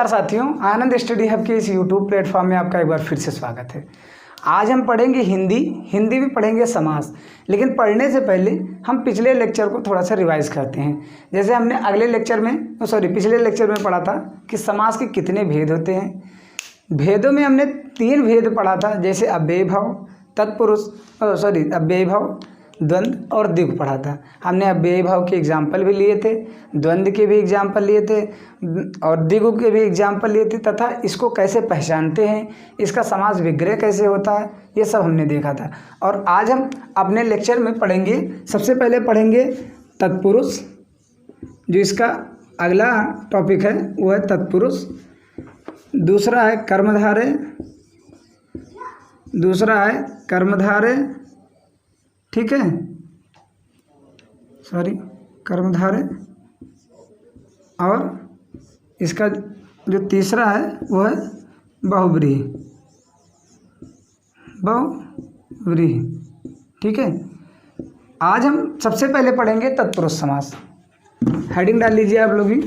साथियों, आनंद study hub के इस यूट्यूब प्लेटफॉर्म में आपका एक बार फिर से स्वागत है। आज हम पढ़ेंगे हिंदी भी पढ़ेंगे समास। लेकिन पढ़ने से पहले हम पिछले लेक्चर को थोड़ा सा रिवाइज करते हैं। जैसे हमने पिछले लेक्चर में पढ़ा था कि समास के कितने भेद होते हैं। भेदों में हमने 3 भेद पढ़ा था, जैसे अव्ययीभाव, अव्ययीभाव, द्वंद्व और द्विगु पढ़ा था। हमने अव्ययीभाव के एग्जाम्पल भी लिए थे, द्वंद्व के भी एग्जाम्पल लिए थे और द्विगु के भी एग्जाम्पल लिए थे, तथा इसको कैसे पहचानते हैं, इसका समास विग्रह कैसे होता है, ये सब हमने देखा था। और आज हम अपने लेक्चर में पढ़ेंगे, सबसे पहले पढ़ेंगे तत्पुरुष। जो इसका अगला टॉपिक है वो है तत्पुरुष। दूसरा है कर्मधारय, ठीक है, कर्मधारय। और इसका जो तीसरा है वो है बहुव्रीहि, ठीक है। आज हम सबसे पहले पढ़ेंगे तत्पुरुष समास। हेडिंग डाल लीजिए आप लोग भी,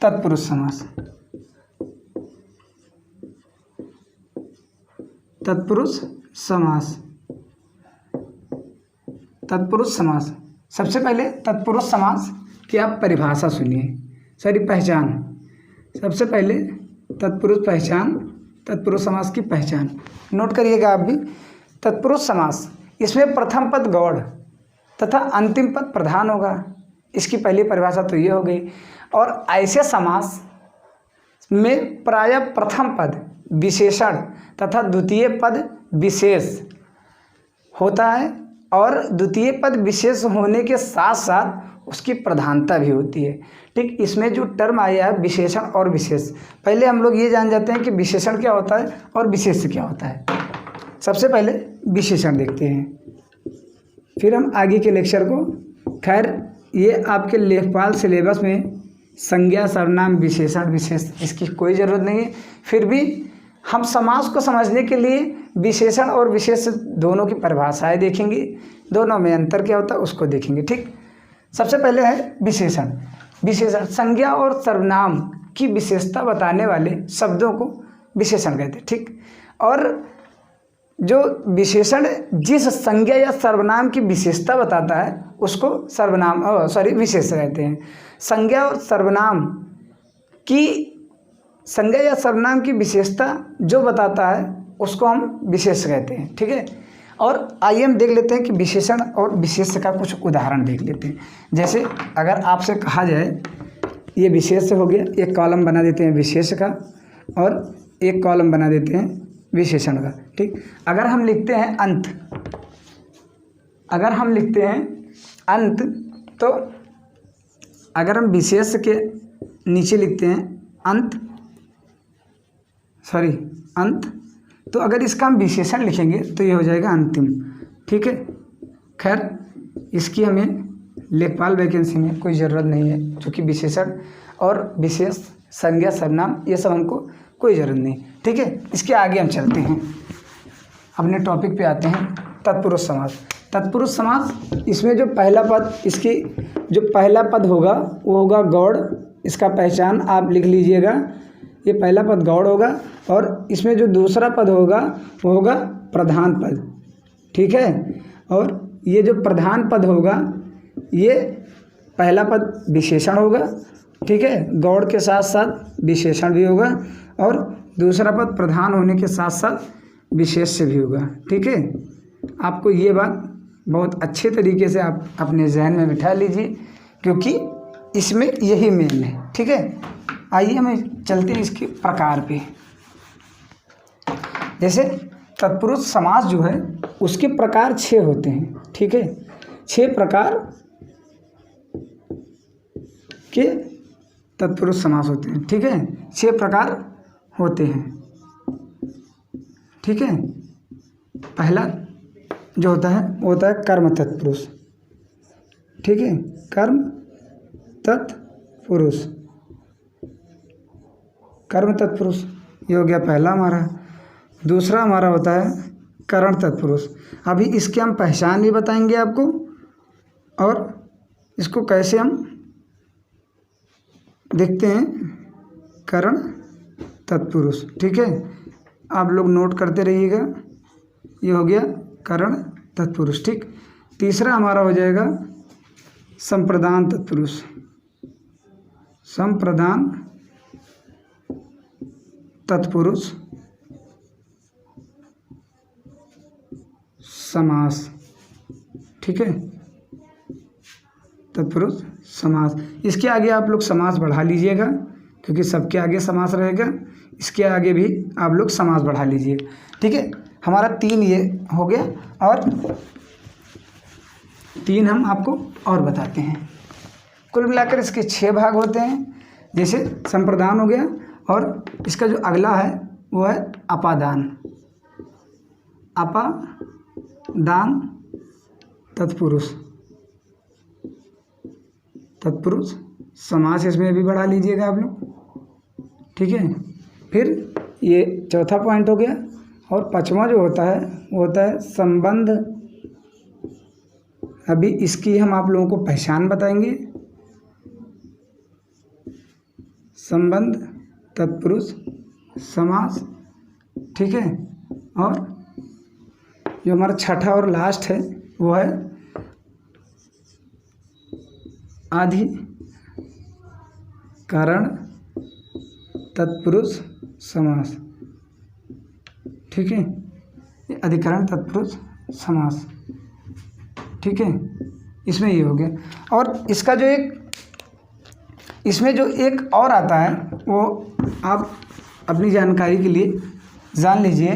तत्पुरुष समास। तत्पुरुष समास। सबसे पहले तत्पुरुष समास की आप परिभाषा सुनिए, पहचान। सबसे पहले तत्पुरुष समास की पहचान नोट करिएगा आप भी। तत्पुरुष समास, इसमें प्रथम पद गौड़ तथा अंतिम पद प्रधान होगा। इसकी पहली परिभाषा तो ये हो गई। और ऐसे समास में प्रायः प्रथम पद विशेषण तथा द्वितीय पद विशेष होता है, और द्वितीय पद विशेष होने के साथ साथ उसकी प्रधानता भी होती है। ठीक, इसमें जो टर्म आया है विशेषण और विशेष, पहले हम लोग ये जान जाते हैं कि विशेषण क्या होता है और विशेष क्या होता है। सबसे पहले विशेषण देखते हैं, फिर हम आगे के लेक्चर को, खैर ये आपके लेखपाल सिलेबस में संज्ञा, सर्वनाम, विशेषण, विशेष, इसकी कोई ज़रूरत नहीं है। फिर भी हम समास को समझने के लिए विशेषण और विशेष दोनों की परिभाषाएं देखेंगे, दोनों में अंतर क्या होता है उसको देखेंगे। ठीक, सबसे पहले है विशेषण। संज्ञा और सर्वनाम की विशेषता बताने वाले शब्दों को विशेषण कहते हैं। ठीक, और जो विशेषण जिस संज्ञा या सर्वनाम की विशेषता बताता है उसको विशेष कहते हैं। संज्ञा या सर्वनाम की विशेषता जो बताता है उसको हम विशेष कहते हैं। ठीक है, और आइए हम देख लेते हैं कि विशेषण और विशेष का कुछ उदाहरण देख लेते हैं। जैसे अगर आपसे कहा जाए ये विशेष हो गया, एक कॉलम बना देते हैं विशेष का और एक कॉलम बना देते हैं विशेषण का। ठीक, अगर हम लिखते हैं अंत, तो अगर हम विशेष के नीचे लिखते हैं अंत, तो अगर इसका हम विशेषण लिखेंगे तो ये हो जाएगा अंतिम। ठीक है, खैर इसकी हमें लेखपाल वैकेंसी में कोई ज़रूरत नहीं है, क्योंकि विशेषण और विशेष, संज्ञा, सर्वनाम, ये सब हमको कोई ज़रूरत नहीं। ठीक है, इसके आगे हम चलते हैं, अपने टॉपिक पे आते हैं। तत्पुरुष समास, इसमें जो पहला पद, इसकी जो पहला पद होगा वो होगा गौड़। इसका पहचान आप लिख लीजिएगा, ये पहला पद गौड़ होगा, और इसमें जो दूसरा पद होगा वो होगा प्रधान पद। ठीक है, और ये जो प्रधान पद होगा ये पहला पद विशेषण होगा। ठीक है, गौड़ के साथ साथ विशेषण भी होगा, और दूसरा पद प्रधान होने के साथ साथ विशेष से भी होगा। ठीक है, आपको ये बात बहुत अच्छे तरीके से आप अपने जहन में बिठा लीजिए, क्योंकि इसमें यही मेन है। ठीक है, आइए हम चलते हैं इसके प्रकार पे। जैसे तत्पुरुष समास जो है उसके प्रकार 6 होते हैं। ठीक है, 6 प्रकार के तत्पुरुष समास होते हैं। ठीक है, 6 प्रकार होते हैं। ठीक है, पहला जो होता है वो होता है कर्म तत्पुरुष। ठीक है, कर्म तत्पुरुष, ये हो गया पहला हमारा। दूसरा हमारा होता है करण तत्पुरुष। अभी इसके हम पहचान भी बताएंगे आपको, और इसको कैसे हम देखते हैं करण तत्पुरुष। ठीक है, आप लोग नोट करते रहिएगा। ये हो गया करण तत्पुरुष। ठीक, तीसरा हमारा हो जाएगा संप्रदान तत्पुरुष। संप्रदान तत्पुरुष समास। ठीक है, तत्पुरुष समास। इसके आगे आप लोग समास बढ़ा लीजिएगा, क्योंकि सबके आगे समास रहेगा, इसके आगे भी आप लोग समास बढ़ा लीजिएगा। ठीक है, हमारा 3 ये हो गया, और 3 हम आपको और बताते हैं। कुल मिलाकर इसके 6 भाग होते हैं। जैसे संप्रदान हो गया, और इसका जो अगला है वो है अपादान। अपादान तत्पुरुष। तत्पुरुष समास इसमें भी बढ़ा लीजिएगा आप लोग। ठीक है, फिर ये चौथा पॉइंट हो गया, और 5वां जो होता है वो होता है संबंध। अभी इसकी हम आप लोगों को पहचान बताएंगे। संबंध तत्पुरुष समास। ठीक है, और जो हमारा छठा और लास्ट है वो है अधिकरण तत्पुरुष समास। ठीक है, ये अधिकरण तत्पुरुष समास। ठीक है, इसमें ये हो गया। और इसका जो इसमें जो एक और आता है वो आप अपनी जानकारी के लिए जान लीजिए।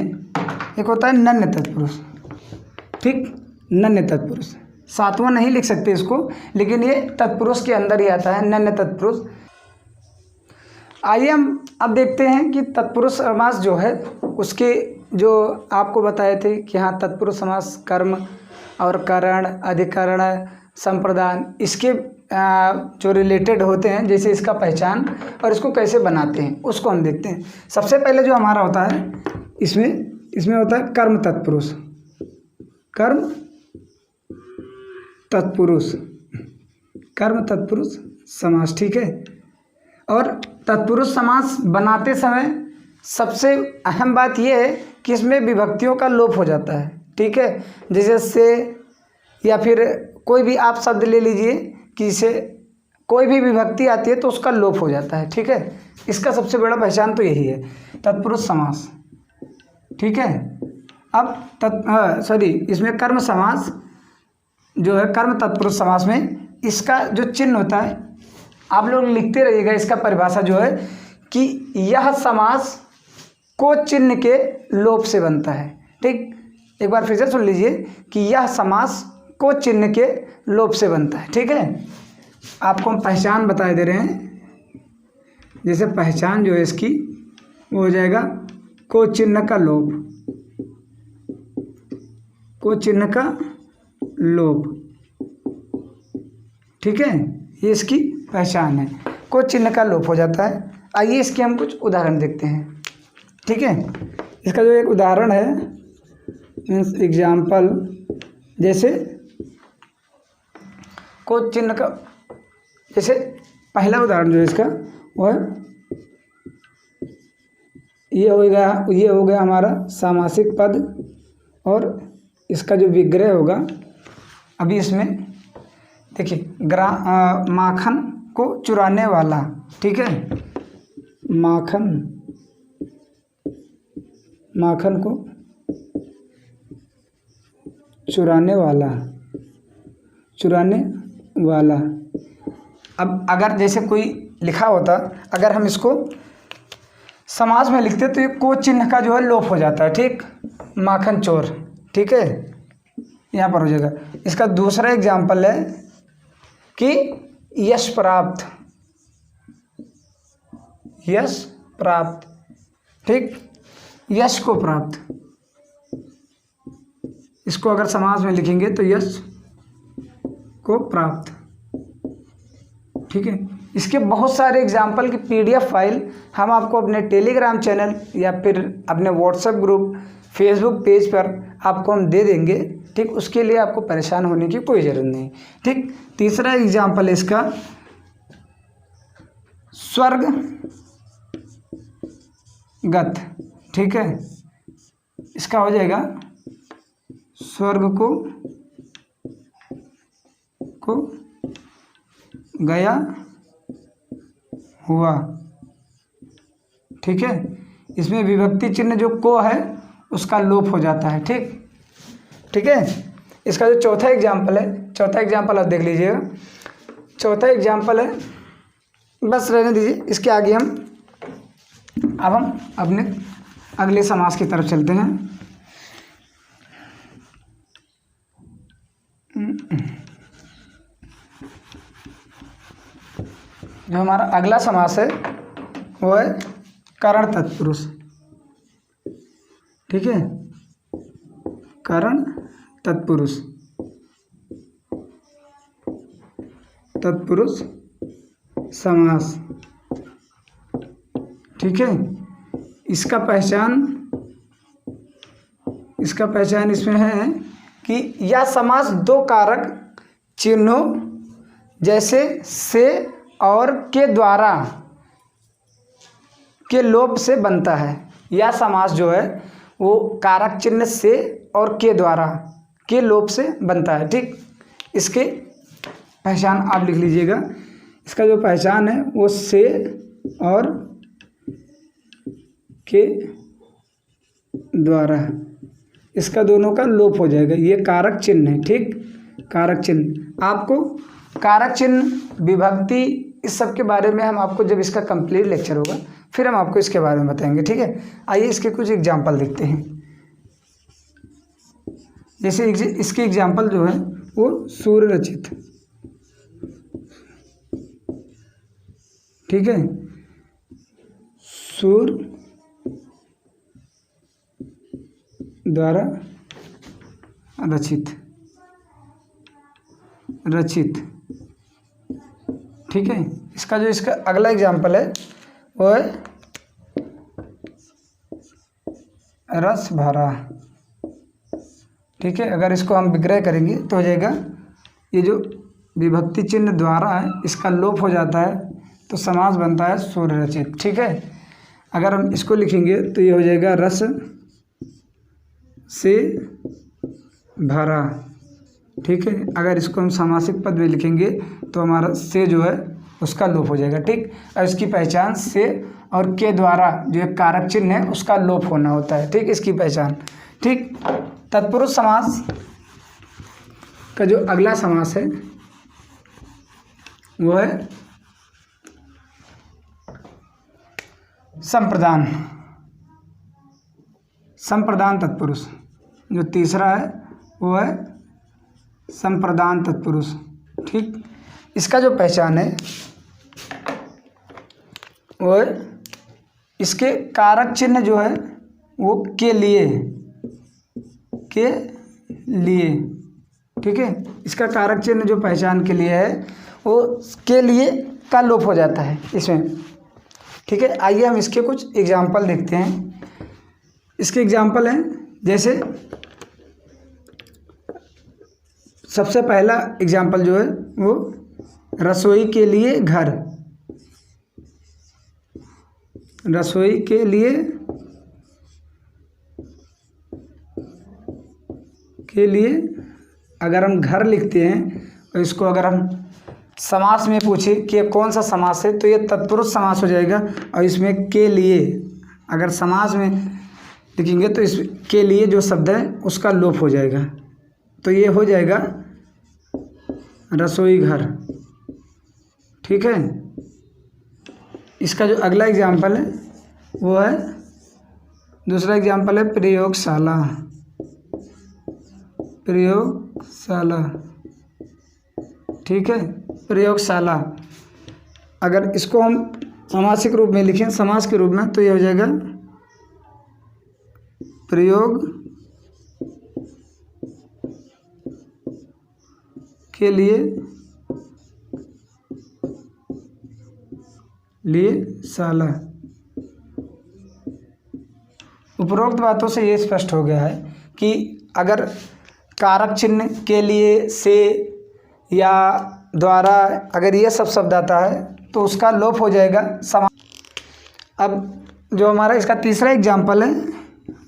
एक होता है नन्य तत्पुरुष। ठीक, नन्य तत्पुरुष 7वां नहीं लिख सकते इसको, लेकिन ये तत्पुरुष के अंदर ही आता है, नन्य तत्पुरुष। आइए हम अब देखते हैं कि तत्पुरुष समास जो है उसके जो आपको बताए थे कि हाँ तत्पुरुष समास कर्म और करण, अधिकरण, संप्रदान, इसके जो रिलेटेड होते हैं, जैसे इसका पहचान और इसको कैसे बनाते हैं उसको हम देखते हैं। सबसे पहले जो हमारा होता है इसमें होता है कर्म तत्पुरुष। कर्म तत्पुरुष, कर्म तत्पुरुष समास। ठीक है, और तत्पुरुष समास बनाते समय सबसे अहम बात यह है कि इसमें विभक्तियों का लोप हो जाता है। ठीक है, जैसे से, या फिर कोई भी आप शब्द ले लीजिए कि इसे कोई भी विभक्ति आती है तो उसका लोप हो जाता है। ठीक है, इसका सबसे बड़ा पहचान तो यही है, तत्पुरुष समास। ठीक है, अब इसमें कर्म समास जो है, कर्म तत्पुरुष समास में इसका जो चिन्ह होता है आप लोग लिखते रहिएगा। इसका परिभाषा जो है कि यह समास को चिन्ह के लोप से बनता है। ठीक, एक बार फिर से सुन लीजिए कि यह समास को चिन्ह के लोप से बनता है। ठीक है, आपको हम पहचान बता दे रहे हैं। जैसे पहचान जो है इसकी वो हो जाएगा को चिन्ह का लोप। को चिन्ह का लोप। ठीक है, ये इसकी पहचान है, को चिन्ह का लोप हो जाता है। आइए इसके हम कुछ उदाहरण देखते हैं। ठीक है, इसका जो एक उदाहरण है, मीन्स एग्जाम्पल, जैसे को चिन्ह का, जैसे पहला उदाहरण जो है इसका वो है, ये हो गया हमारा सामासिक पद, और इसका जो विग्रह होगा, अभी इसमें देखिए माखन को चुराने वाला। ठीक है, माखन को चुराने वाला। अब अगर जैसे कोई लिखा होता, अगर हम इसको समास में लिखते तो ये को चिन्ह का जो है लोप हो जाता है। ठीक, माखन चोर। ठीक है, यहाँ पर हो जाएगा। इसका दूसरा एग्जाम्पल है कि यश प्राप्त। ठीक, यश को प्राप्त, इसको अगर समास में लिखेंगे तो यश को प्राप्त। ठीक है, इसके बहुत सारे एग्जाम्पल की PDF फाइल हम आपको अपने टेलीग्राम चैनल या फिर अपने व्हाट्सएप ग्रुप, फेसबुक पेज पर आपको हम दे देंगे। ठीक, उसके लिए आपको परेशान होने की कोई ज़रूरत नहीं। ठीक, तीसरा एग्जाम्पल इसका स्वर्गगत, ठीक है, इसका हो जाएगा स्वर्ग को गया हुआ, ठीक है। इसमें विभक्ति चिन्ह जो को है उसका लोप हो जाता है, ठीक है। इसका जो चौथा एग्जाम्पल है, चौथा एग्जाम्पल आप देख लीजिएगा। चौथा एग्जाम्पल है, बस रहने दीजिए, इसके आगे अब हम अपने अगले समास की तरफ चलते हैं। जो हमारा अगला समास है वो है करण तत्पुरुष, ठीक है, करण तत्पुरुष, तत्पुरुष समास, ठीक है। इसका पहचान इसमें है कि यह समास दो कारक चिन्हों जैसे से और के द्वारा के लोप से बनता है। यह समास जो है वो कारक चिन्ह से और के द्वारा के लोप से बनता है, ठीक। इसके पहचान आप लिख लीजिएगा। इसका जो पहचान है वो से और के द्वारा, इसका दोनों का लोप हो जाएगा। ये कारक चिन्ह है, ठीक, कारक चिन्ह। आपको कारक चिन्ह, विभक्ति, इस सब के बारे में हम आपको जब इसका कंप्लीट लेक्चर होगा फिर हम आपको इसके बारे में बताएंगे, ठीक है। आइए इसके कुछ एग्जाम्पल देखते हैं। जैसे इसके एग्जाम्पल जो है वो सूर्य रचित, ठीक है, सूर्य द्वारा रचित, ठीक है। इसका अगला एग्जाम्पल है वो है रस भरा, ठीक है। अगर इसको हम विग्रह करेंगे तो हो जाएगा, ये जो विभक्ति चिन्ह द्वारा है इसका लोप हो जाता है तो समास बनता है सूर्य रचित, ठीक है। अगर हम इसको लिखेंगे तो ये हो जाएगा रस से भरा, ठीक है। अगर इसको हम समासिक पद में लिखेंगे तो हमारा से जो है उसका लोप हो जाएगा, ठीक। और इसकी पहचान से और के द्वारा जो एक कारक चिन्ह है उसका लोप होना होता है, ठीक, इसकी पहचान, ठीक। तत्पुरुष समास का जो अगला समास है वो है संप्रदान तत्पुरुष। जो तीसरा है वो है संप्रदान तत्पुरुष, ठीक। इसका जो पहचान है वो है इसके कारक चिन्ह जो है वो के लिए, ठीक है। इसका कारक चिन्ह जो पहचान के लिए है वो के लिए का लोप हो जाता है इसमें, ठीक है। आइए हम इसके कुछ एग्जाम्पल देखते हैं। इसके एग्जाम्पल हैं, जैसे सबसे पहला एग्जाम्पल जो है वो रसोई के लिए घर, रसोई के लिए अगर हम घर लिखते हैं और इसको अगर हम समास में पूछे कि कौन सा समास है तो ये तत्पुरुष समास हो जाएगा। और इसमें के लिए अगर समास में लिखेंगे तो इस के लिए जो शब्द है उसका लोप हो जाएगा, तो ये हो जाएगा रसोई घर, ठीक है। इसका जो अगला एग्जाम्पल है वो है, दूसरा एग्जाम्पल है प्रयोगशाला, ठीक है, प्रयोगशाला। अगर इसको हम समासिक रूप में लिखें, समास के रूप में, तो ये हो जाएगा प्रयोग के लिए शाला। उपरोक्त बातों से ये स्पष्ट हो गया है कि अगर कारक चिन्ह के लिए, से या द्वारा, अगर ये सब शब्द आता है तो उसका लोप हो जाएगा समा। अब जो हमारा इसका तीसरा एग्जाम्पल है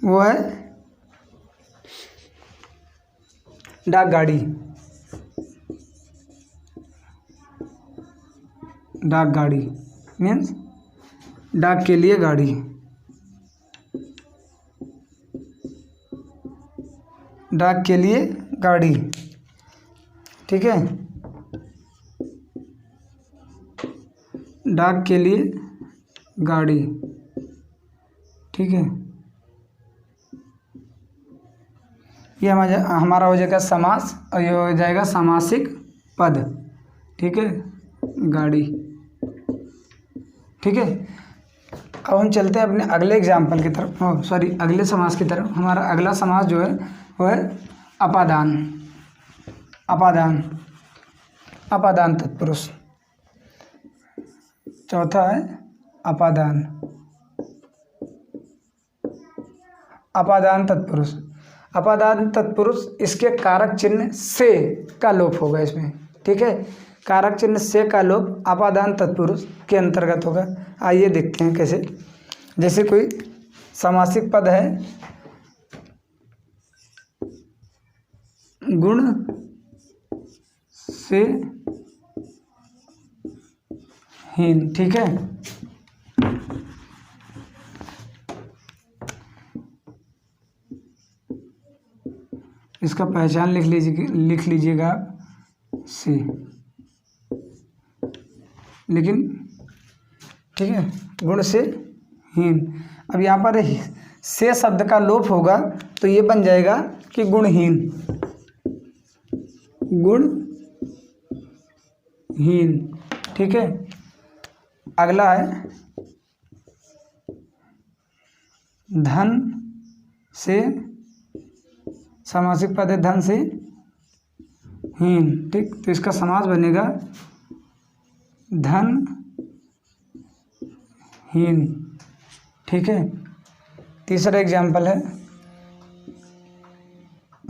वो है डाक गाड़ी। डाक गाड़ी मीन्स डाक के लिए गाड़ी। डाक के लिए गाड़ी, ठीक है। डाक के लिए गाड़ी, ठीक है। ये हमारा हो जाएगा समास और ये हो जाएगा सामासिक पद, ठीक है। गाड़ी, ठीक है। अब हम चलते हैं अपने अगले एग्जाम्पल की तरफ, अगले समास की तरफ। हमारा अगला समास जो है वो है अपादान। अपादान, अपादान तत्पुरुष। चौथा है अपादान। अपादान तत्पुरुष। अपादान तत्पुरुष, इसके कारक चिन्ह से का लोप होगा इसमें, ठीक है। कारक चिन्ह से का लोप अपादान तत्पुरुष के अंतर्गत होगा। आइए देखते हैं कैसे। जैसे कोई समासिक पद है, गुण से हीन, ठीक है। इसका पहचान लिख लीजिएगा से, लेकिन ठीक है, गुण से हीन। अब यहाँ पर से शब्द का लोप होगा तो ये बन जाएगा कि गुणहीन। गुणहीन, ठीक है। अगला है धन से, समासिक पद है धन से हीन, ठीक। तो इसका समास बनेगा धन हीन, ठीक है। तीसरा एग्जाम्पल है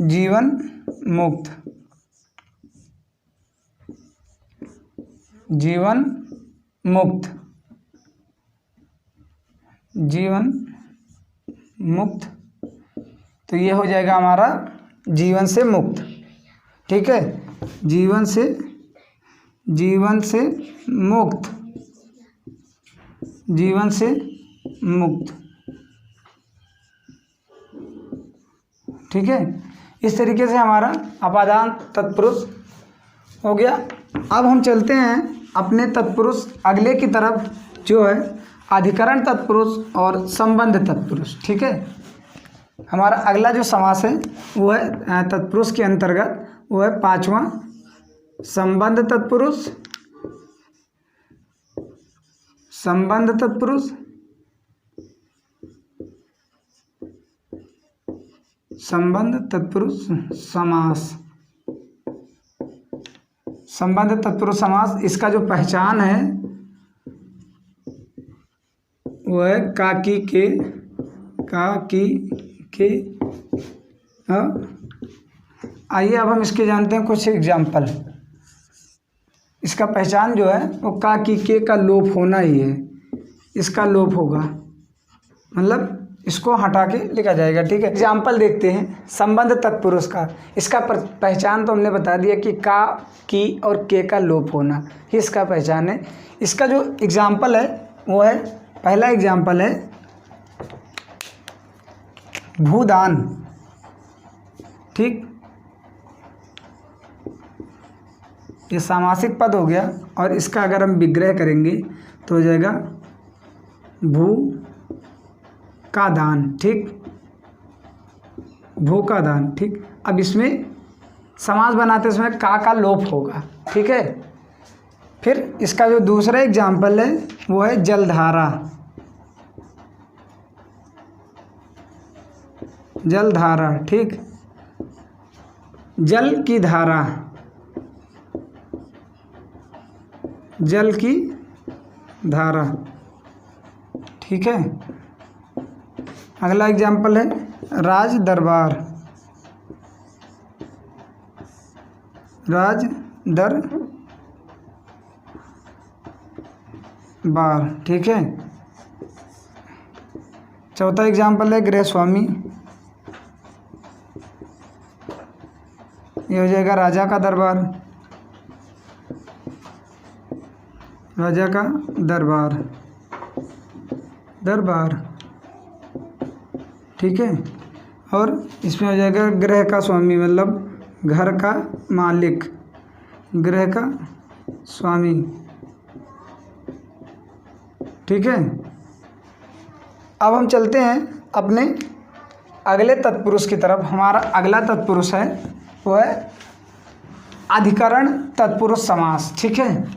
जीवन मुक्त। जीवन मुक्त, जीवन मुक्त, तो ये हो जाएगा हमारा जीवन से मुक्त, ठीक है। जीवन से मुक्त, जीवन से मुक्त, ठीक है। इस तरीके से हमारा अपादान तत्पुरुष हो गया। अब हम चलते हैं अपने तत्पुरुष अगले की तरफ, जो है अधिकरण तत्पुरुष और संबंध तत्पुरुष, ठीक है। हमारा अगला जो समास है वो है तत्पुरुष के अंतर्गत, वो है पांचवा संबंध तत्पुरुष। संबंध तत्पुरुष, संबंध तत्पुरुष समास। संबंध तत्पुरुष समास, इसका जो पहचान है वो है काकी के। आइए अब हम इसके जानते हैं कुछ एग्जाम्पल। इसका पहचान जो है वो काकी के का लोप होना ही है। इसका लोप होगा, मतलब इसको हटा के लिखा जाएगा, ठीक है। एग्जाम्पल देखते हैं संबंध तत्पुरुष का। इसका पहचान तो हमने बता दिया कि का, की और के का लोप होना ही इसका पहचान है। इसका जो एग्जाम्पल है वो है, पहला एग्जाम्पल है भूदान, ठीक। ये सामासिक पद हो गया और इसका अगर हम विग्रह करेंगे तो हो जाएगा भू का दान, ठीक। भू का दान, ठीक। अब इसमें समास बनाते समय का लोप होगा, ठीक है। फिर इसका जो दूसरा एग्जाम्पल है वो है जलधारा। जलधारा, ठीक। जल की धारा, जल की धारा, ठीक है। अगला एग्जाम्पल है राज दरबार। राज बार। ठीक है, चौथा एग्जाम्पल है गृह स्वामी, ये हो जाएगा राजा का दरबार, राजा का दरबार, दरबार। ठीक है, और इसमें हो जाएगा गृह का स्वामी, मतलब घर का मालिक, गृह का स्वामी। ठीक है, अब हम चलते हैं अपने अगले तत्पुरुष की तरफ। हमारा अगला तत्पुरुष है वो है अधिकरण तत्पुरुष समास। ठीक है,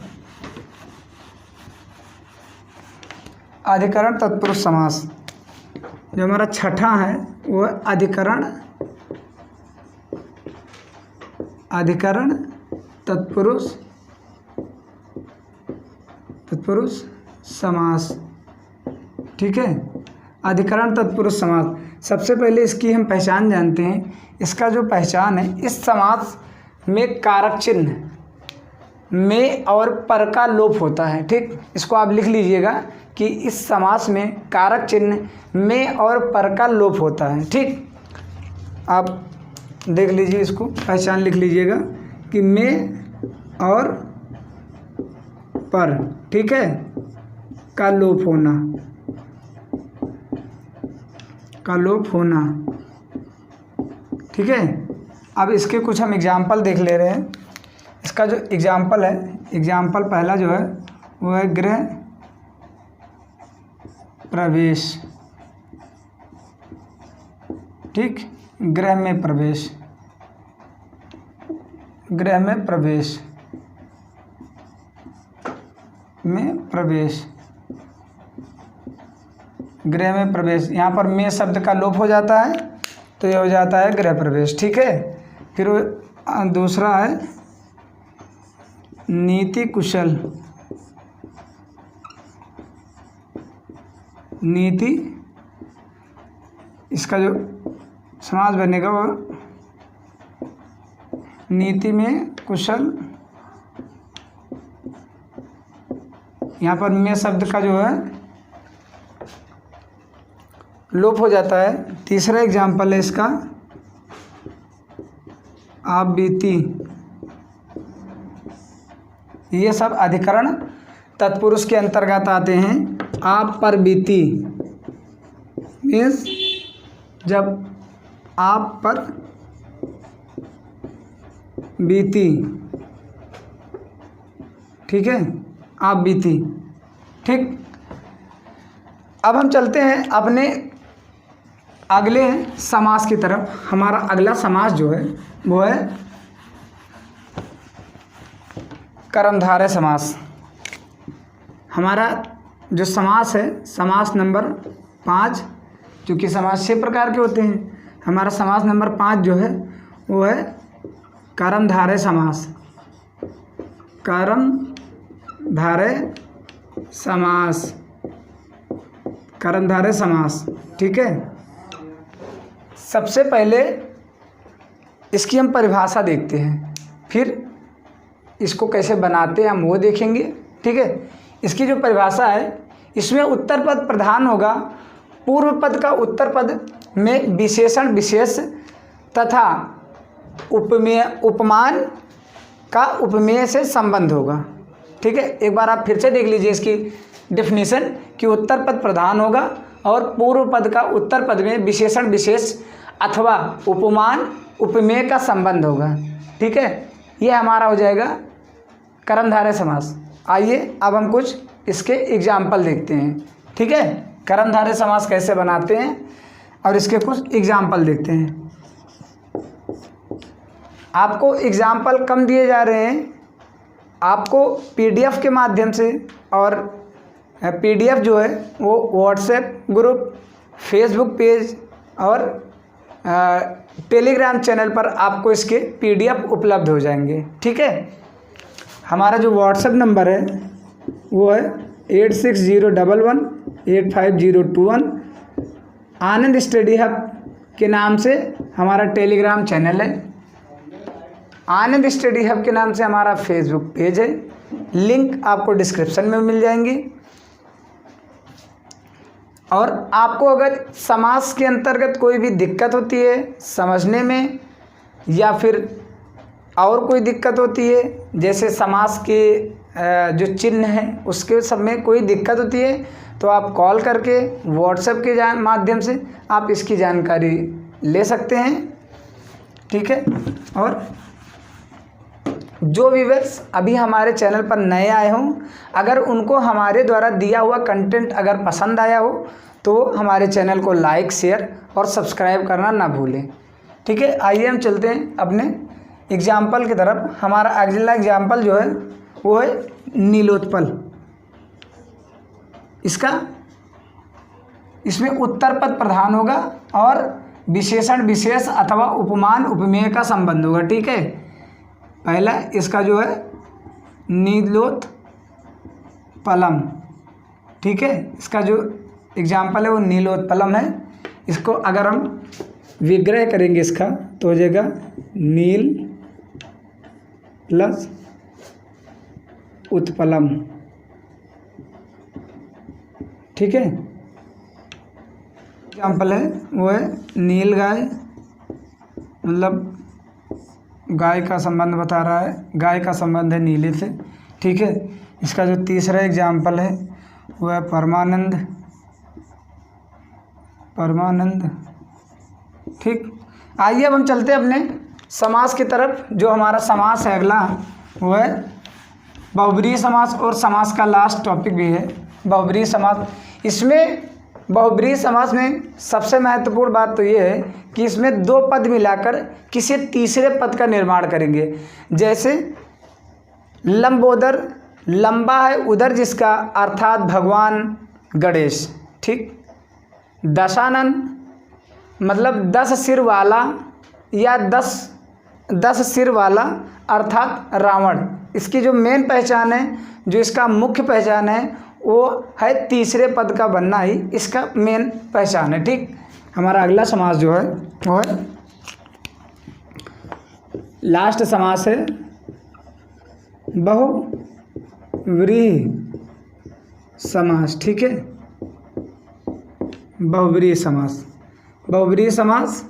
अधिकरण तत्पुरुष समास जो हमारा छठा है वो है अधिकरण तत्पुरुष समास। ठीक है, अधिकरण तत्पुरुष समास। सबसे पहले इसकी हम पहचान जानते हैं। इसका जो पहचान है, इस समास में कारक चिन्ह में और पर का लोप होता है। ठीक, इसको आप लिख लीजिएगा कि इस समास में कारक चिन्ह में और पर का लोप होता है। ठीक, आप देख लीजिए, इसको पहचान लिख लीजिएगा कि में और पर, ठीक है, का लोप होना, का लोप होना। ठीक है, अब इसके कुछ हम एग्जाम्पल देख ले रहे हैं। इसका जो एग्जाम्पल है, एग्जाम्पल पहला जो है वो है गृह प्रवेश। ठीक, गृह में प्रवेश, गृह में प्रवेश, में प्रवेश, गृह में प्रवेश। यहाँ पर में शब्द का लोप हो जाता है तो ये हो जाता है गृह प्रवेश। ठीक है, फिर दूसरा है नीति कुशल, नीति, इसका जो समास बनेगा वो नीति में कुशल। यहाँ पर में शब्द का जो है लोप हो जाता है। तीसरा एग्जाम्पल है इसका आप बीती। ये सब अधिकरण तत्पुरुष के अंतर्गत आते हैं। आप पर बीती मीन्स जब आप पर बीती। ठीक है, आप बीती। ठीक, अब हम चलते हैं अपने अगले समास की तरफ। हमारा अगला समास जो है वो है कर्मधारय समास। हमारा जो समास है, समास नंबर 5, क्योंकि समास 6 प्रकार के होते हैं। हमारा समास नंबर 5 जो है वो है कर्मधारय समास, कर्मधारय समास, कर्मधारय समास। ठीक है, सबसे पहले इसकी हम परिभाषा देखते हैं, फिर इसको कैसे बनाते हैं हम वो देखेंगे। ठीक है, इसकी जो परिभाषा है, इसमें उत्तर पद प्रधान होगा, पूर्व पद का उत्तर पद में विशेषण विशेष तथा उपमेय उपमान का उपमेय से संबंध होगा। ठीक है, एक बार आप फिर से देख लीजिए इसकी डेफिनेशन कि उत्तर पद प्रधान होगा और पूर्व पद का उत्तर पद में विशेषण विशेष अथवा उपमान उपमेय का संबंध होगा। ठीक है, ये हमारा हो जाएगा कर्मधारय समास। आइए अब हम कुछ इसके एग्जाम्पल देखते हैं। ठीक है, कर्मधारय समास कैसे बनाते हैं और इसके कुछ एग्जाम्पल देखते हैं। आपको एग्जाम्पल कम दिए जा रहे हैं, आपको पीडीएफ के माध्यम से, और पीडीएफ जो है वो व्हाट्सएप ग्रुप, फेसबुक पेज और टेलीग्राम चैनल पर आपको इसके पीडीएफ उपलब्ध हो जाएंगे। ठीक है, हमारा जो व्हाट्सएप नंबर है वो है 8601185021। आनंद स्टडी हब के नाम से हमारा टेलीग्राम चैनल है, आनंद स्टडी हब के नाम से हमारा फेसबुक पेज है। लिंक आपको डिस्क्रिप्शन में मिल जाएंगी। और आपको अगर समास के अंतर्गत कोई भी दिक्कत होती है समझने में, या फिर और कोई दिक्कत होती है, जैसे समास के जो चिन्ह हैं उसके सब में कोई दिक्कत होती है, तो आप कॉल करके व्हाट्सएप के माध्यम से आप इसकी जानकारी ले सकते हैं। ठीक है। और जो व्यूअर्स अभी हमारे चैनल पर नए आए हों, अगर उनको हमारे द्वारा दिया हुआ कंटेंट अगर पसंद आया हो तो हमारे चैनल को लाइक, शेयर और सब्सक्राइब करना ना भूलें। ठीक है। आइए हम चलते हैं अपने एग्जाम्पल की तरफ। हमारा अगला एग्जाम्पल जो है वो है नीलोत्पल। इसमें उत्तर पद प्रधान होगा और विशेषण विशेष अथवा उपमान उपमेय का संबंध होगा। ठीक है। पहला इसका जो है नीलोत्पलम। ठीक है। इसका जो एग्जाम्पल है वो नीलोत्पलम है। इसको अगर हम विग्रह करेंगे इसका तो हो जाएगा नील प्लस उत्पलम। ठीक है। एग्जाम्पल है वो है नील गाय, मतलब गाय का संबंध बता रहा है, गाय का संबंध है नीले से। ठीक है। इसका जो तीसरा एग्जाम्पल है वो है परमानंद। ठीक। आइए अब हम चलते हैं अपने समास की तरफ। जो हमारा समास है अगला वो है बहुब्रीहि समास, और समास का लास्ट टॉपिक भी है बहुब्रीहि समास। इसमें बहुब्रीहि समास में सबसे महत्वपूर्ण बात तो ये है कि इसमें दो पद मिलाकर किसी तीसरे पद का निर्माण करेंगे। जैसे लंबोदर, लंबा है उधर जिसका, अर्थात भगवान गणेश। ठीक। दशानन मतलब 10 सिर वाला या 10 सिर वाला अर्थात रावण। इसकी जो मेन पहचान है, जो इसका मुख्य पहचान है वो है तीसरे पद का बनना ही इसका मेन पहचान है। ठीक। हमारा अगला समास जो है वो है लास्ट समास है बहुव्रीहि समास। ठीक है। बहुव्रीहि समास। बहुव्रीहि समास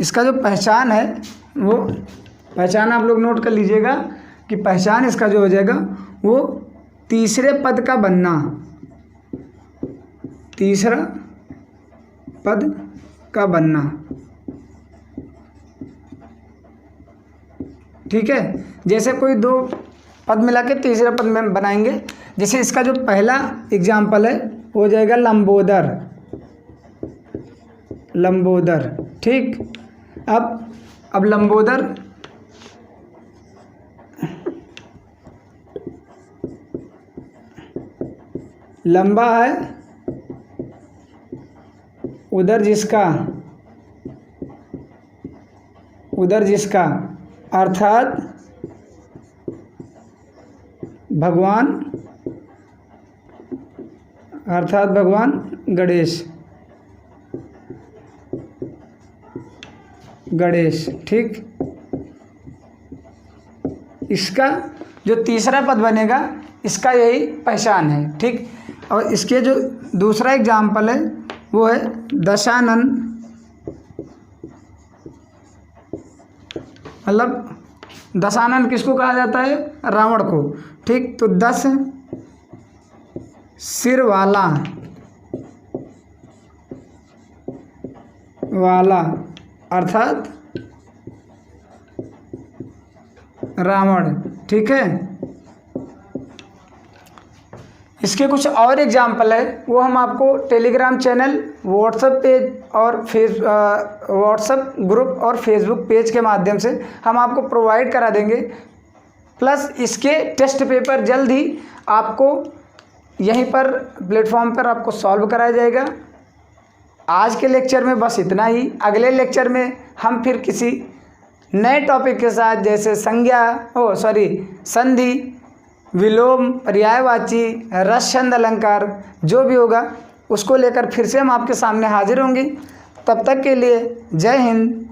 इसका जो पहचान है वो पहचान आप लोग नोट कर लीजिएगा कि पहचान इसका जो हो जाएगा वो तीसरे पद का बनना, तीसरा पद का बनना। ठीक है। जैसे कोई दो पद मिला के तीसरा पद में बनाएंगे। जैसे इसका जो पहला एग्जाम्पल है वो हो जाएगा लंबोदर। ठीक। अब लंबोदर लंबा है उधर जिसका अर्थात भगवान गणेश। ठीक। इसका जो तीसरा पद बनेगा इसका यही पहचान है। ठीक। और इसके जो दूसरा एग्जाम्पल है वो है दशानन, मतलब दशानन किसको कहा जाता है? रावण को। ठीक। तो 10 सिर वाला अर्थात रावण। ठीक है। इसके कुछ और एग्जाम्पल है वो हम आपको टेलीग्राम चैनल, व्हाट्सएप पेज और व्हाट्सएप ग्रुप और फेसबुक पेज के माध्यम से हम आपको प्रोवाइड करा देंगे। प्लस इसके टेस्ट पेपर जल्द ही आपको यहीं पर प्लेटफॉर्म पर आपको सॉल्व कराया जाएगा। आज के लेक्चर में बस इतना ही। अगले लेक्चर में हम फिर किसी नए टॉपिक के साथ, जैसे संधि, विलोम, पर्यायवाची, रस, छंद, अलंकार जो भी होगा उसको लेकर फिर से हम आपके सामने हाजिर होंगे। तब तक के लिए जय हिंद,